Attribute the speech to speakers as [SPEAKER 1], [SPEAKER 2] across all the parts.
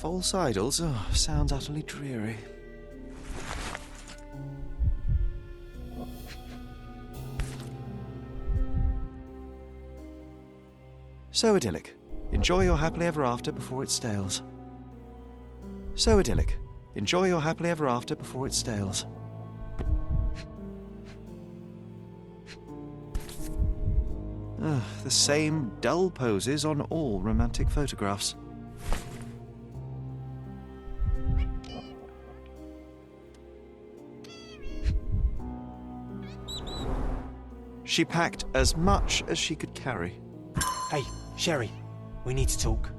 [SPEAKER 1] False idols? Oh, sounds utterly dreary. So idyllic. Enjoy your happily ever after before it stales. So idyllic. Enjoy your happily ever after before it stales. The same dull poses on all romantic photographs. She packed as much as she could carry.
[SPEAKER 2] Hey, Sherry, we need to talk.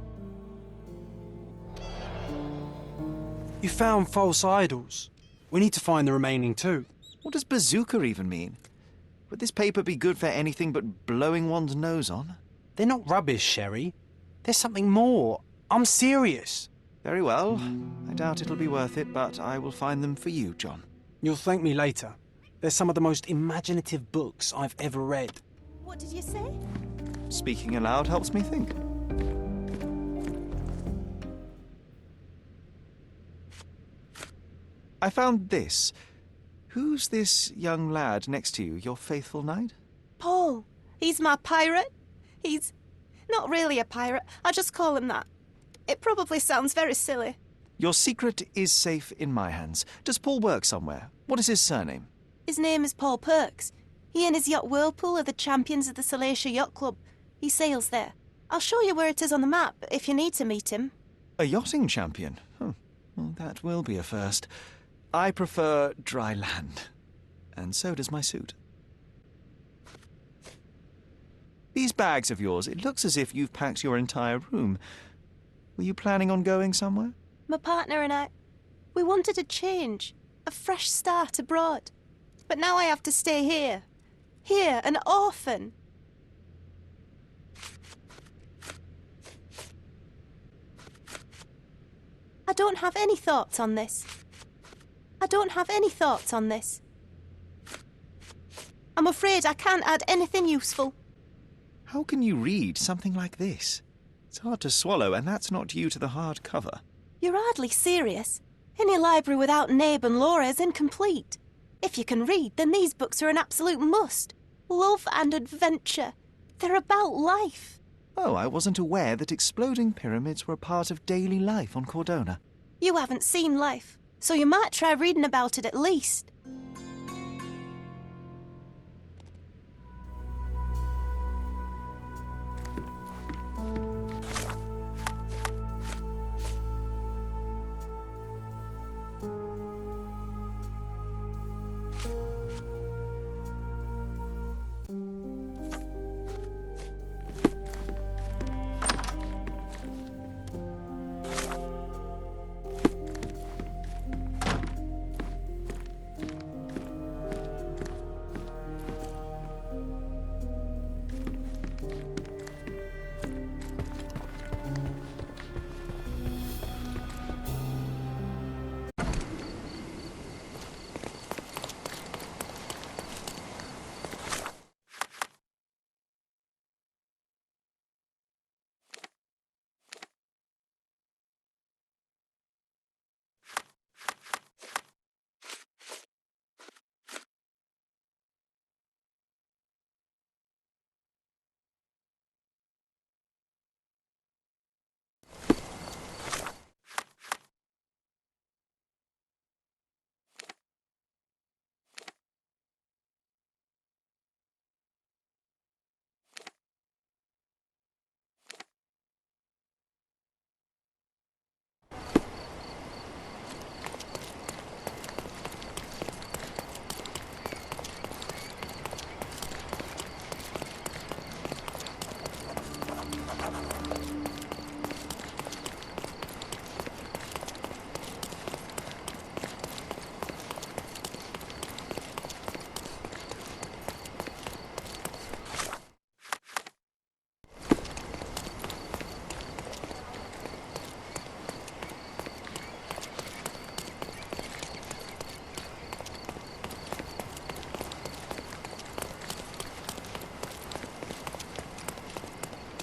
[SPEAKER 2] You found false idols. We need to find the remaining two.
[SPEAKER 1] What does bazooka even mean? Would this paper be good for anything but blowing one's nose on?
[SPEAKER 2] They're not rubbish, Sherry. There's something more. I'm serious.
[SPEAKER 1] Very well. I doubt it'll be worth it, but I will find them for you, John.
[SPEAKER 2] You'll thank me later. They're some of the most imaginative books I've ever read.
[SPEAKER 3] What did you say?
[SPEAKER 1] Speaking aloud helps me think. I found this. Who's this young lad next to you, your faithful knight?
[SPEAKER 3] Paul. He's my pirate. He's not really a pirate. I just call him that. It probably sounds very silly.
[SPEAKER 1] Your secret is safe in my hands. Does Paul work somewhere? What is his surname?
[SPEAKER 3] His name is Paul Perks. He and his yacht Whirlpool are the champions of the Salacia Yacht Club. He sails there. I'll show you where it is on the map if you need to meet him.
[SPEAKER 1] A yachting champion? Well, that will be a first. I prefer dry land. And so does my suit. These bags of yours, it looks as if you've packed your entire room. Were you planning on going somewhere?
[SPEAKER 3] My partner and I, we wanted a change, a fresh start abroad. But now I have to stay here. Here, an orphan. I don't have any thoughts on this. I don't have any thoughts on this. I'm afraid I can't add anything useful.
[SPEAKER 1] How can you read something like this? It's hard to swallow, and that's not due to the hard cover.
[SPEAKER 3] You're hardly serious. Any library without Nabe and Laura is incomplete. If you can read, then these books are an absolute must. Love and adventure. They're about life.
[SPEAKER 1] Oh, I wasn't aware that exploding pyramids were a part of daily life on Cordona.
[SPEAKER 3] You haven't seen life, so you might try reading about it at least.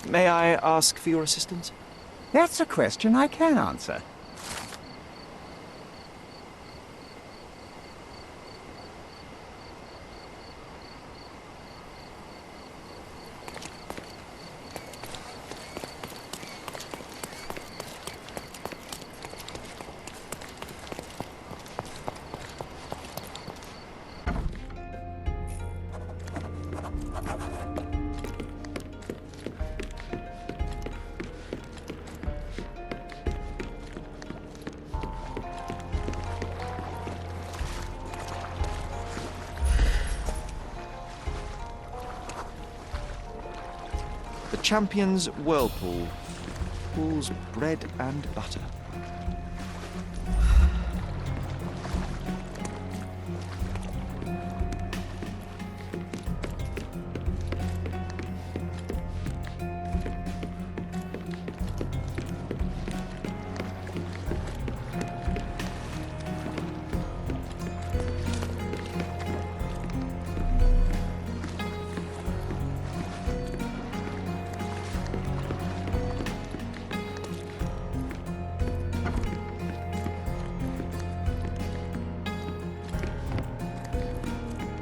[SPEAKER 1] May I ask for your assistance?
[SPEAKER 4] That's a question I can answer.
[SPEAKER 1] The Champion's Whirlpool. Pool's bread and butter.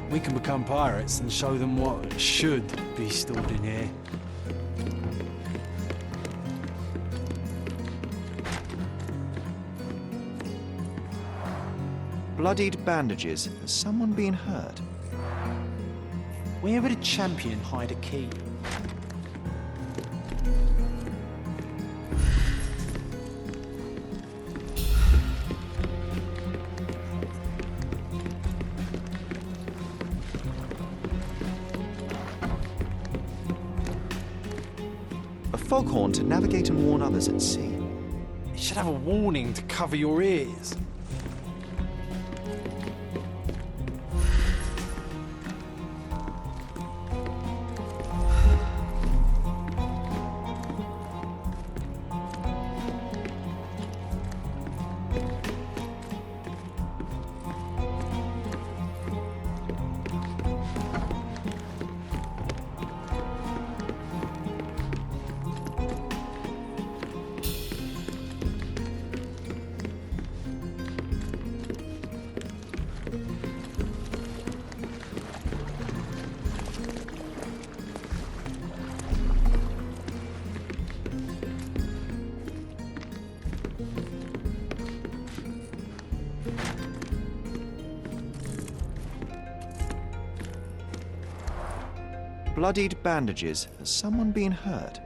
[SPEAKER 2] We can become pirates and show them what should be stored in here.
[SPEAKER 1] Bloodied bandages. Has someone been hurt?
[SPEAKER 2] Where would a champion hide a key?
[SPEAKER 1] A foghorn to navigate and warn others at sea.
[SPEAKER 2] It should have a warning to cover your ears.
[SPEAKER 1] Bloodied bandages. Has someone been hurt?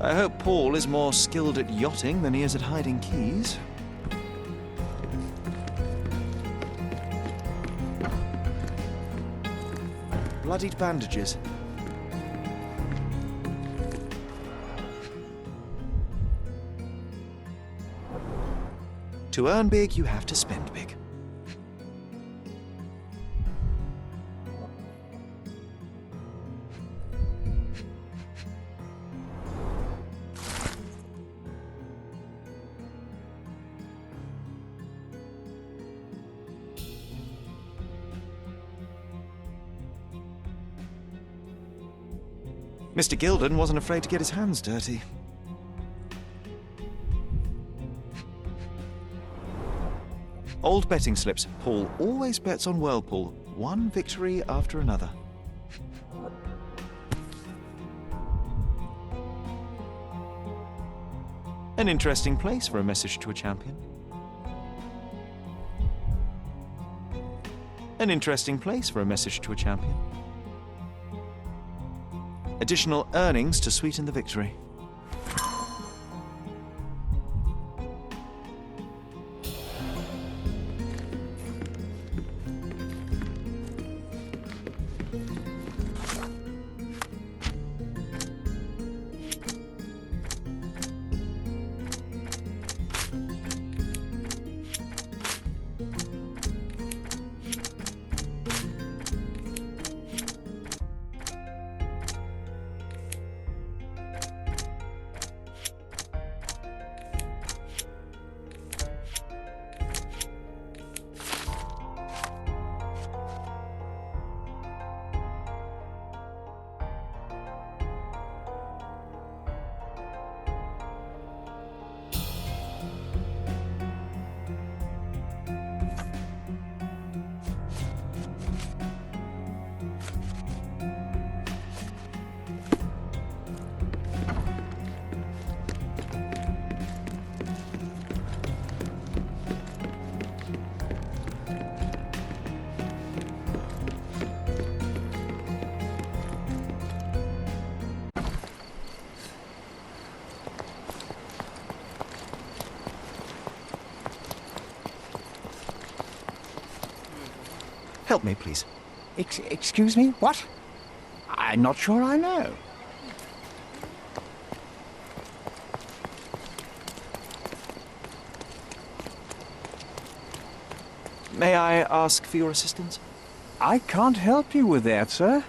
[SPEAKER 1] I hope Paul is more skilled at yachting than he is at hiding keys. Bloodied bandages. To earn big, you have to spend big. Mr. Gilden wasn't afraid to get his hands dirty. Old betting slips. Paul always bets on Whirlpool. One victory after another. An interesting place for a message to a champion. An interesting place for a message to a champion. Additional earnings to sweeten the victory. Help me, please.
[SPEAKER 4] Excuse me? What? I'm not sure I know.
[SPEAKER 1] May I ask for your assistance?
[SPEAKER 4] I can't help you with that, sir.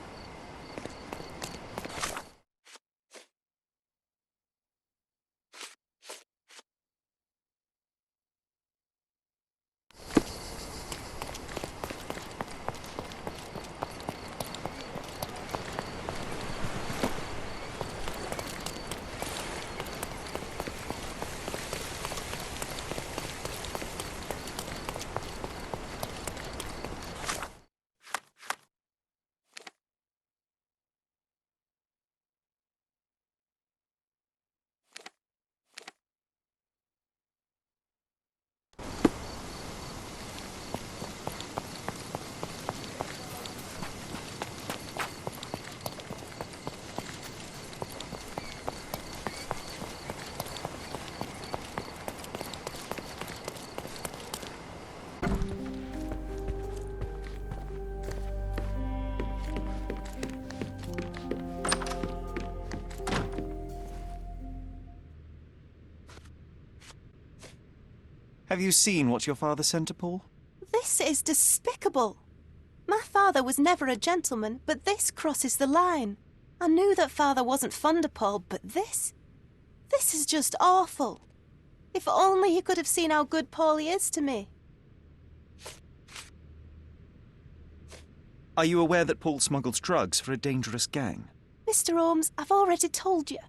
[SPEAKER 1] Have you seen what your father sent to Paul?
[SPEAKER 3] This is despicable. My father was never a gentleman, but this crosses the line. I knew that father wasn't fond of Paul, but this is just awful. If only he could have seen how good Paulie is to me.
[SPEAKER 1] Are you aware that Paul smuggles drugs for a dangerous gang?
[SPEAKER 3] Mr. Holmes, I've already told you.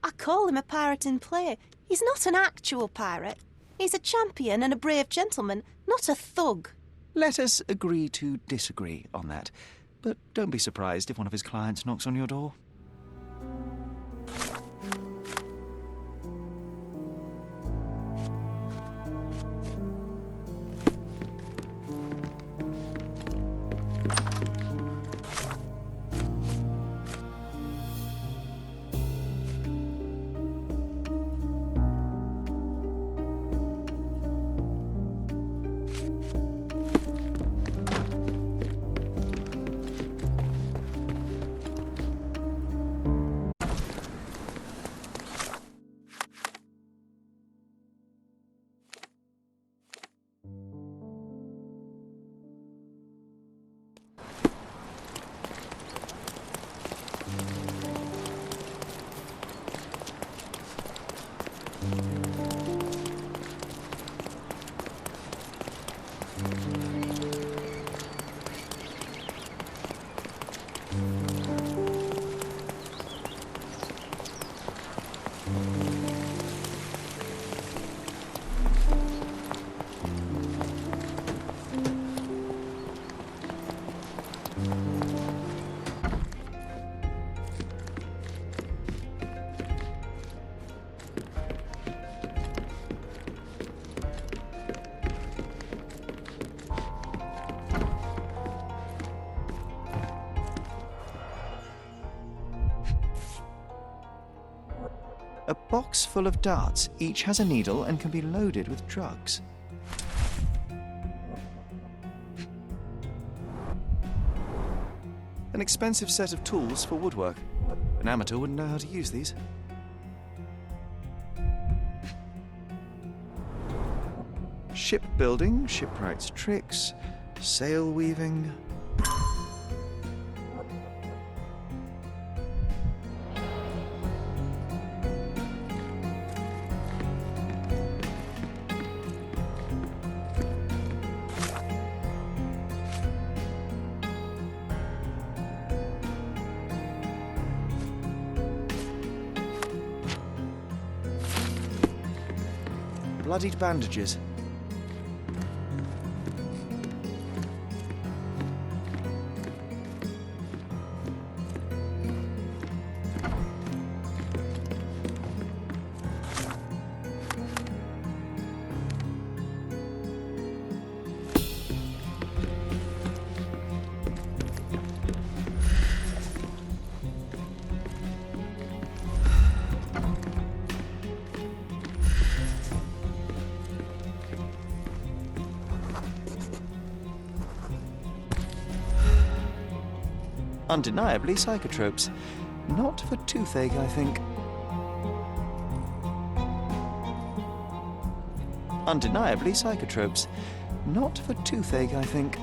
[SPEAKER 3] I call him a pirate in play. He's not an actual pirate. He's a champion and a brave gentleman, not a thug.
[SPEAKER 1] Let us agree to disagree on that. But don't be surprised if one of his clients knocks on your door. A box full of darts. Each has a needle and can be loaded with drugs. An expensive set of tools for woodwork. An amateur wouldn't know how to use these. Shipbuilding, shipwright's tricks, sail weaving. Bloodied bandages. Undeniably psychotropes. Not for toothache, I think. Undeniably psychotropes. Not for toothache, I think.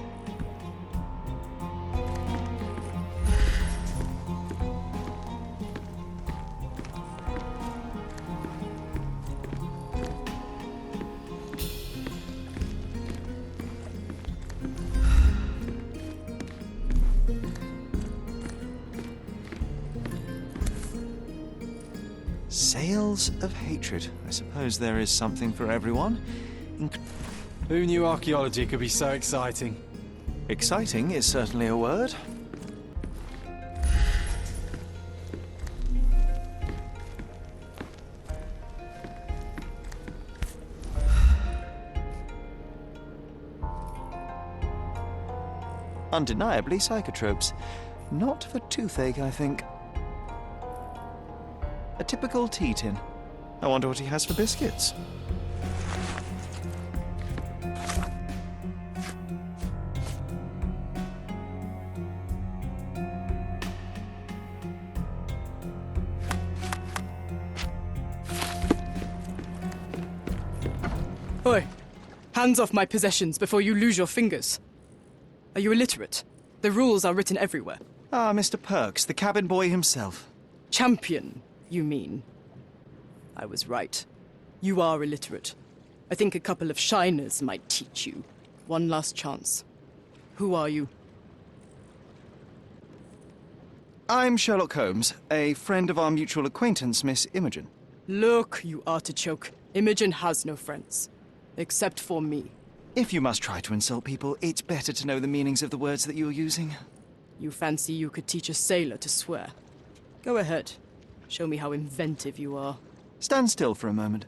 [SPEAKER 1] Sales of hatred. I suppose there is something for everyone.
[SPEAKER 2] Who knew archaeology could be so exciting?
[SPEAKER 1] Exciting is certainly a word. Undeniably psychotropes. Not for toothache, I think. A typical tea tin. I wonder what he has for biscuits.
[SPEAKER 5] Oi! Hands off my possessions before you lose your fingers. Are you illiterate? The rules are written everywhere.
[SPEAKER 1] Ah, Mr. Perks, the cabin boy himself.
[SPEAKER 5] Champion, you mean? I was right. You are illiterate. I think a couple of shiners might teach you. One last chance. Who are you?
[SPEAKER 1] I'm Sherlock Holmes, a friend of our mutual acquaintance, Miss Imogen.
[SPEAKER 5] Look, you artichoke. Imogen has no friends. Except for me.
[SPEAKER 1] If you must try to insult people, it's better to know the meanings of the words that you're using.
[SPEAKER 5] You fancy you could teach a sailor to swear? Go ahead. Show me how inventive you are.
[SPEAKER 1] Stand still for a moment.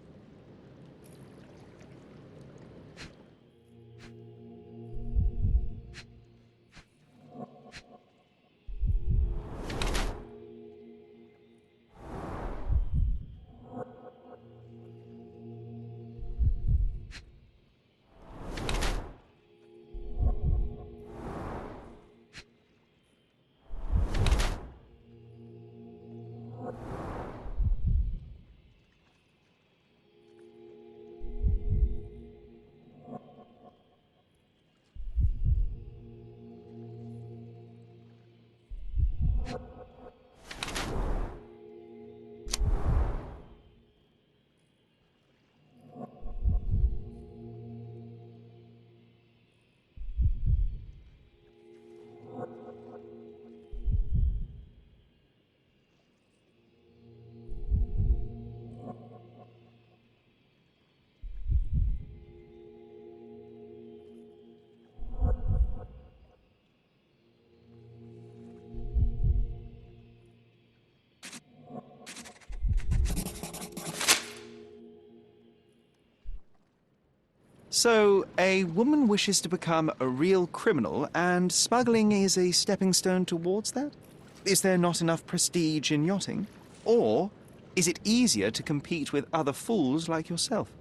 [SPEAKER 1] So, a woman wishes to become a real criminal, and smuggling is a stepping stone towards that? Is there not enough prestige in yachting? Or is it easier to compete with other fools like yourself?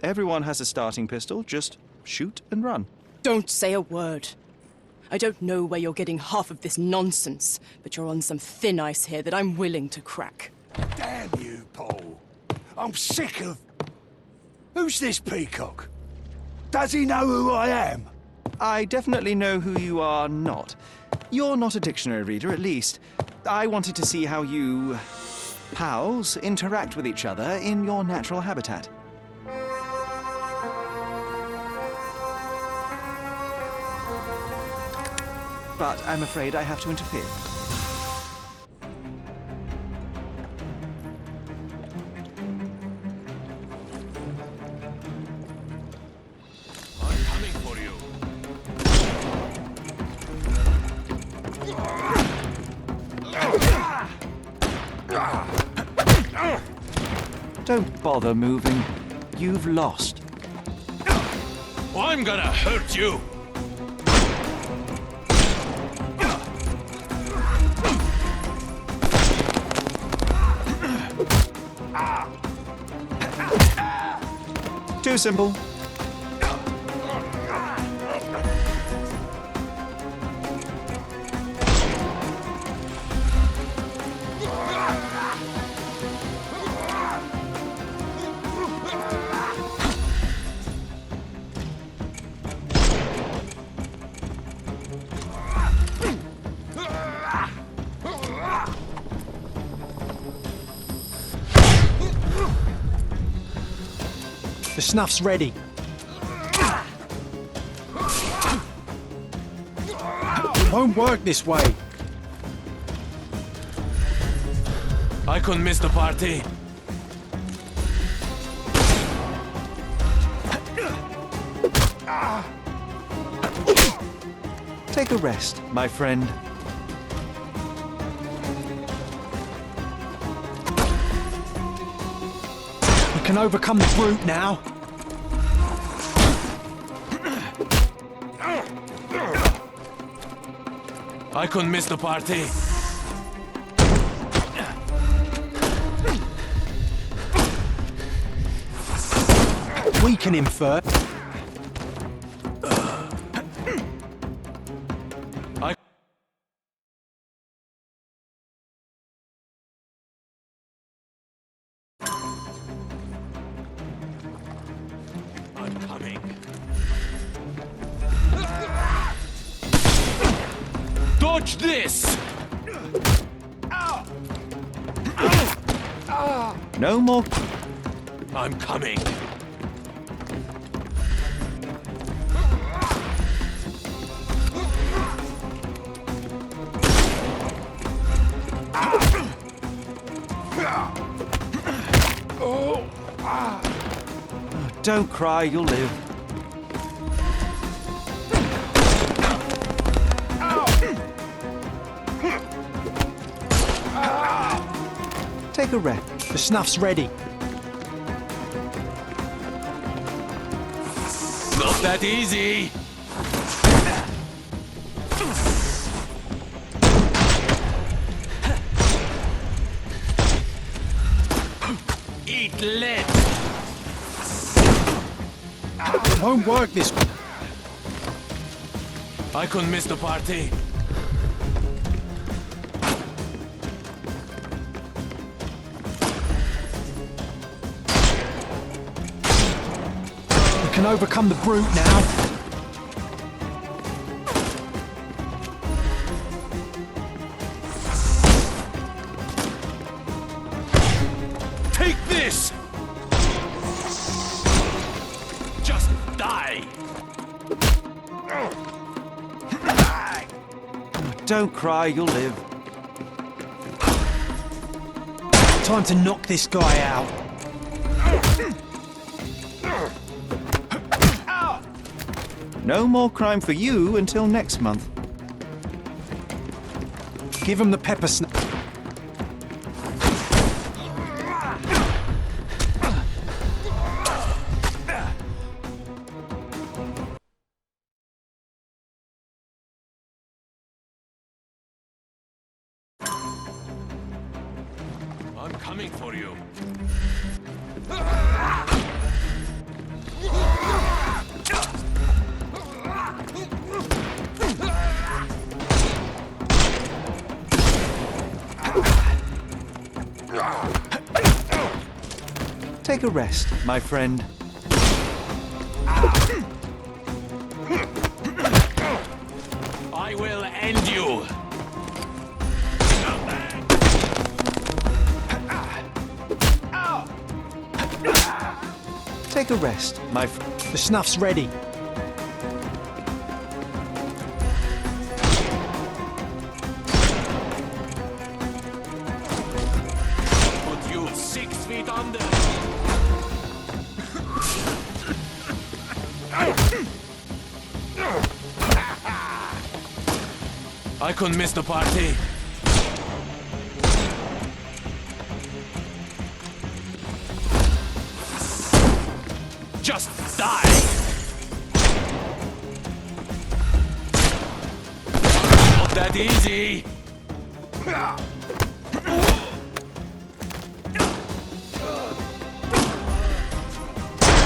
[SPEAKER 1] Everyone has a starting pistol, just shoot and run.
[SPEAKER 5] Don't say a word. I don't know where you're getting half of this nonsense, but you're on some thin ice here that I'm willing to crack.
[SPEAKER 6] Damn you, Paul. I'm sick of... Who's this peacock? Does he know who I am?
[SPEAKER 1] I definitely know who you are not. You're not a dictionary reader, at least. I wanted to see how you... pals interact with each other in your natural habitat. But I'm afraid I have to interfere.
[SPEAKER 6] I'm coming for you.
[SPEAKER 1] Don't bother moving. You've lost.
[SPEAKER 6] I'm gonna hurt you.
[SPEAKER 1] Too simple.
[SPEAKER 2] The snuff's ready. It won't work this way.
[SPEAKER 7] I couldn't miss the party.
[SPEAKER 1] Take a rest, my friend.
[SPEAKER 2] We can overcome the brute now.
[SPEAKER 7] I couldn't miss the party.
[SPEAKER 2] Weaken him first.
[SPEAKER 7] I... I'm coming. Dodge this!
[SPEAKER 1] No more.
[SPEAKER 7] I'm coming.
[SPEAKER 1] Don't cry, you'll live. Take a rest.
[SPEAKER 2] The snuff's ready.
[SPEAKER 7] Not that easy. Eat lead.
[SPEAKER 2] It won't work this way.
[SPEAKER 7] I couldn't miss the party.
[SPEAKER 2] We can overcome the brute now.
[SPEAKER 7] Take this! Just die!
[SPEAKER 1] Don't cry, you'll live.
[SPEAKER 2] Time to knock this guy out.
[SPEAKER 1] No more crime for you until next month.
[SPEAKER 2] Give him the pepper snuff.
[SPEAKER 7] I'm coming for you.
[SPEAKER 1] Take a rest, my friend.
[SPEAKER 7] I will end you.
[SPEAKER 1] Take a rest, my friend.
[SPEAKER 2] The snuff's ready.
[SPEAKER 7] Put you 6 feet under. I couldn't miss the party. Just die! Not that easy!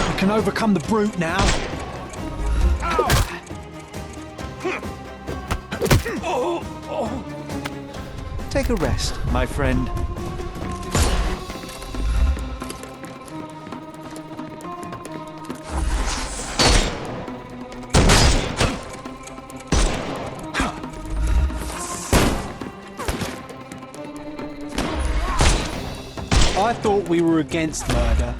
[SPEAKER 2] We can overcome the brute now.
[SPEAKER 1] Take a rest, my friend.
[SPEAKER 2] I thought we were against murder.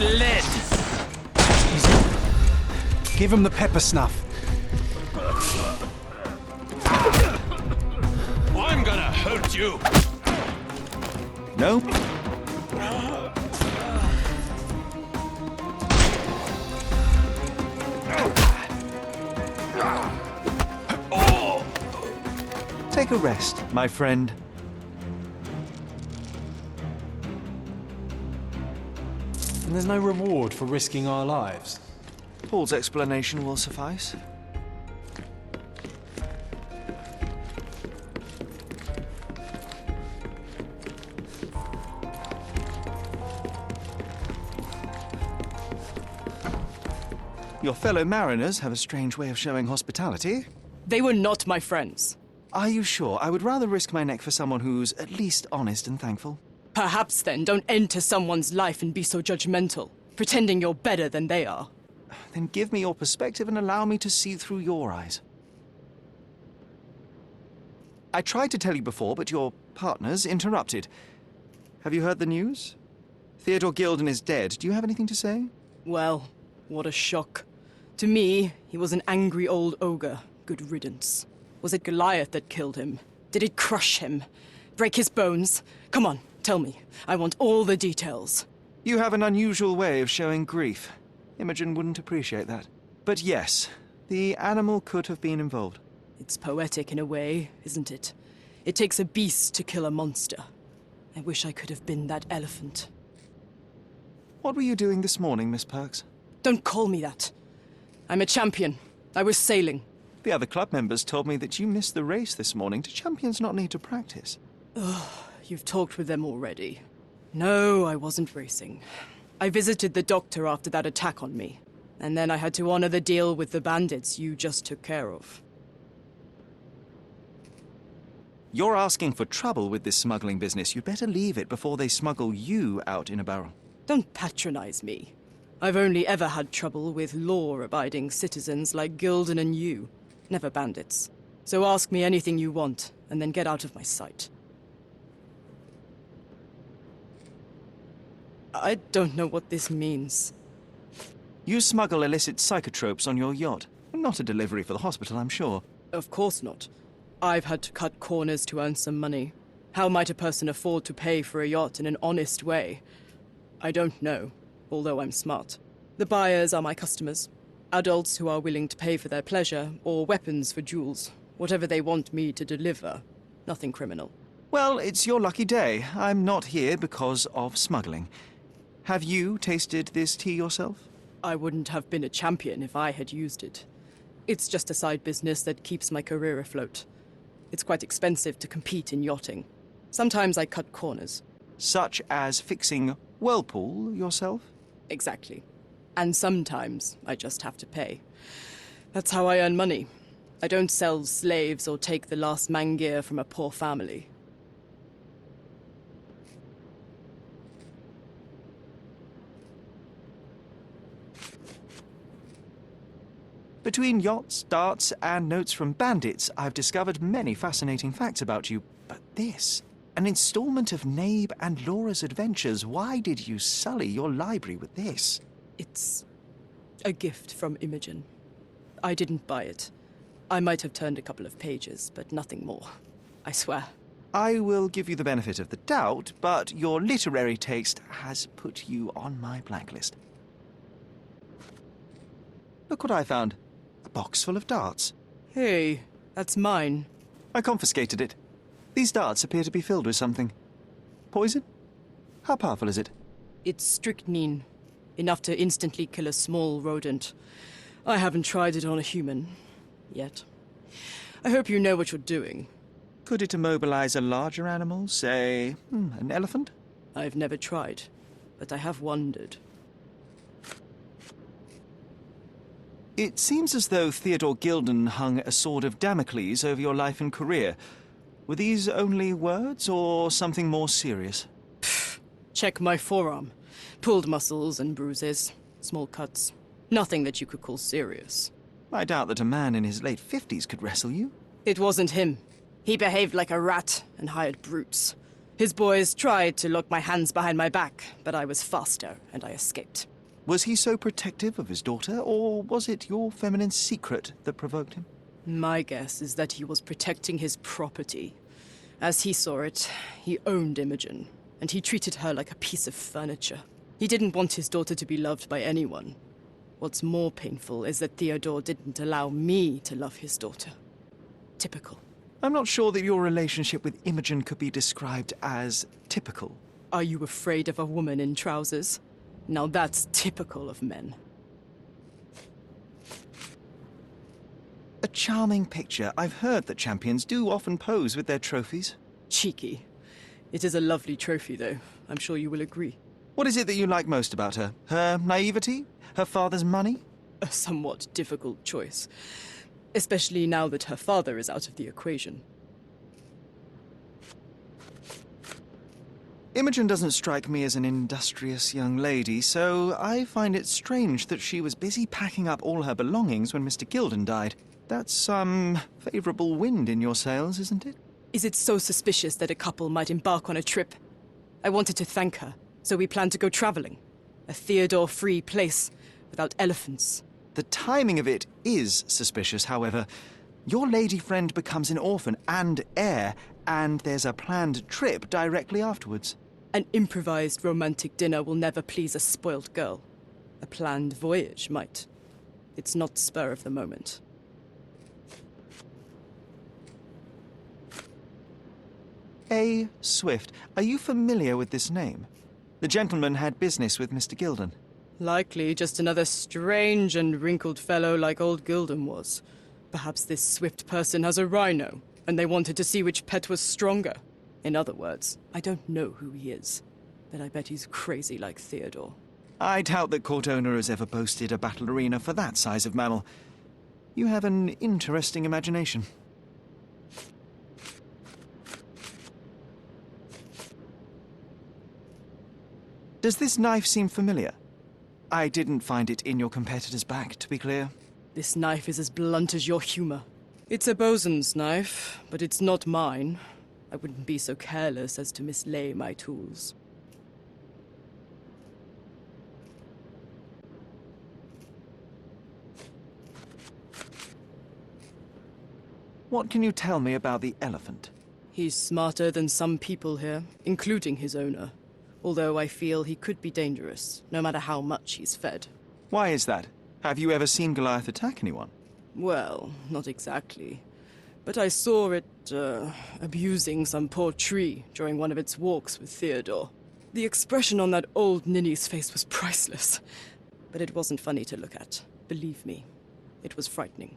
[SPEAKER 7] lead.
[SPEAKER 2] Give him the pepper snuff.
[SPEAKER 7] I'm gonna hurt you.
[SPEAKER 1] No? Take a rest, my friend.
[SPEAKER 2] And there's no reward for risking our lives.
[SPEAKER 1] Paul's explanation will suffice. Your fellow mariners have a strange way of showing hospitality.
[SPEAKER 5] They were not my friends.
[SPEAKER 1] Are you sure? I would rather risk my neck for someone who's at least honest and thankful.
[SPEAKER 5] Perhaps then don't enter someone's life and be so judgmental, pretending you're better than they are.
[SPEAKER 1] Then give me your perspective and allow me to see through your eyes. I tried to tell you before, but your partners interrupted. Have you heard the news? Theodore Gilden is dead. Do you have anything to say?
[SPEAKER 5] Well, what a shock. To me, he was an angry old ogre. Good riddance. Was it Goliath that killed him? Did it crush him? Break his bones? Come on, tell me. I want all the details.
[SPEAKER 1] You have an unusual way of showing grief. Imogen wouldn't appreciate that. But yes, the animal could have been involved.
[SPEAKER 5] It's poetic in a way, isn't it? It takes a beast to kill a monster. I wish I could have been that elephant.
[SPEAKER 1] What were you doing this morning, Miss Perks?
[SPEAKER 5] Don't call me that. I'm a champion. I was sailing.
[SPEAKER 1] The other club members told me that you missed the race this morning. Do champions not need to practice?
[SPEAKER 5] You've talked with them already. No, I wasn't racing. I visited the doctor after that attack on me. And then I had to honor the deal with the bandits you just took care of.
[SPEAKER 1] You're asking for trouble with this smuggling business. You'd better leave it before they smuggle you out in a barrel.
[SPEAKER 5] Don't patronize me. I've only ever had trouble with law-abiding citizens like Gilden and you, never bandits. So ask me anything you want, and then get out of my sight. I don't know what this means.
[SPEAKER 1] You smuggle illicit psychotropes on your yacht. Not a delivery for the hospital, I'm sure.
[SPEAKER 5] Of course not. I've had to cut corners to earn some money. How might a person afford to pay for a yacht in an honest way? I don't know, although I'm smart. The buyers are my customers. Adults who are willing to pay for their pleasure, or weapons for jewels. Whatever they want me to deliver. Nothing criminal.
[SPEAKER 1] Well, it's your lucky day. I'm not here because of smuggling. Have you tasted this tea yourself?
[SPEAKER 5] I wouldn't have been a champion if I had used it. It's just a side business that keeps my career afloat. It's quite expensive to compete in yachting. Sometimes I cut corners.
[SPEAKER 1] Such as fixing Whirlpool yourself?
[SPEAKER 5] Exactly. And sometimes I just have to pay. That's how I earn money. I don't sell slaves or take the last mangear from a poor family.
[SPEAKER 1] Between yachts, darts, and notes from bandits, I've discovered many fascinating facts about you. But this, an installment of Nabe and Laura's adventures. Why did you sully your library with this?
[SPEAKER 5] It's a gift from Imogen. I didn't buy it. I might have turned a couple of pages, but nothing more. I swear.
[SPEAKER 1] I will give you the benefit of the doubt, but your literary taste has put you on my blacklist. Look what I found. A box full of darts.
[SPEAKER 5] Hey, that's mine.
[SPEAKER 1] I confiscated it. These darts appear to be filled with something. Poison? How powerful is it?
[SPEAKER 5] It's strychnine. Enough to instantly kill a small rodent. I haven't tried it on a human. Yet. I hope you know what you're doing.
[SPEAKER 1] Could it immobilize a larger animal, say, an elephant?
[SPEAKER 5] I've never tried, but I have wondered.
[SPEAKER 1] It seems as though Theodore Gilden hung a sword of Damocles over your life and career. Were these only words, or something more serious?
[SPEAKER 5] Check my forearm. Pulled muscles and bruises. Small cuts. Nothing that you could call serious.
[SPEAKER 1] I doubt that a man in his late 50s could wrestle you.
[SPEAKER 5] It wasn't him. He behaved like a rat and hired brutes. His boys tried to lock my hands behind my back, but I was faster, and I escaped.
[SPEAKER 1] Was he so protective of his daughter, or was it your feminine secret that provoked him?
[SPEAKER 5] My guess is that he was protecting his property. As he saw it, he owned Imogen, and he treated her like a piece of furniture. He didn't want his daughter to be loved by anyone. What's more painful is that Theodore didn't allow me to love his daughter. Typical.
[SPEAKER 1] I'm not sure that your relationship with Imogen could be described as typical.
[SPEAKER 5] Are you afraid of a woman in trousers? Now that's typical of men.
[SPEAKER 1] A charming picture. I've heard that champions do often pose with their trophies.
[SPEAKER 5] Cheeky. It is a lovely trophy, though. I'm sure you will agree.
[SPEAKER 1] What is it that you like most about her? Her naivety? Her father's money?
[SPEAKER 5] A somewhat difficult choice. Especially now that her father is out of the equation.
[SPEAKER 1] Imogen doesn't strike me as an industrious young lady, so I find it strange that she was busy packing up all her belongings when Mr. Gilden died. That's some favorable wind in your sails, isn't it?
[SPEAKER 5] Is it so suspicious that a couple might embark on a trip? I wanted to thank her, so we planned to go traveling. A Theodore-free place, without elephants.
[SPEAKER 1] The timing of it is suspicious, however. Your lady friend becomes an orphan and heir, and there's a planned trip directly afterwards.
[SPEAKER 5] An improvised romantic dinner will never please a spoilt girl. A planned voyage might. It's not spur of the moment.
[SPEAKER 1] A. Swift. Are you familiar with this name? The gentleman had business with Mr. Gilden.
[SPEAKER 5] Likely just another strange and wrinkled fellow like old Gilden was. Perhaps this Swift person has a rhino, and they wanted to see which pet was stronger. In other words, I don't know who he is, but I bet he's crazy like Theodore.
[SPEAKER 1] I doubt that court owner has ever boasted a battle arena for that size of mammal. You have an interesting imagination. Does this knife seem familiar? I didn't find it in your competitor's back, to be clear.
[SPEAKER 5] This knife is as blunt as your humor. It's a bosun's knife, but it's not mine. I wouldn't be so careless as to mislay my tools.
[SPEAKER 1] What can you tell me about the elephant?
[SPEAKER 5] He's smarter than some people here, including his owner. Although I feel he could be dangerous, no matter how much he's fed.
[SPEAKER 1] Why is that? Have you ever seen Goliath attack anyone?
[SPEAKER 5] Well, not exactly. But I saw it, abusing some poor tree during one of its walks with Theodore. The expression on that old ninny's face was priceless. But it wasn't funny to look at. Believe me, it was frightening.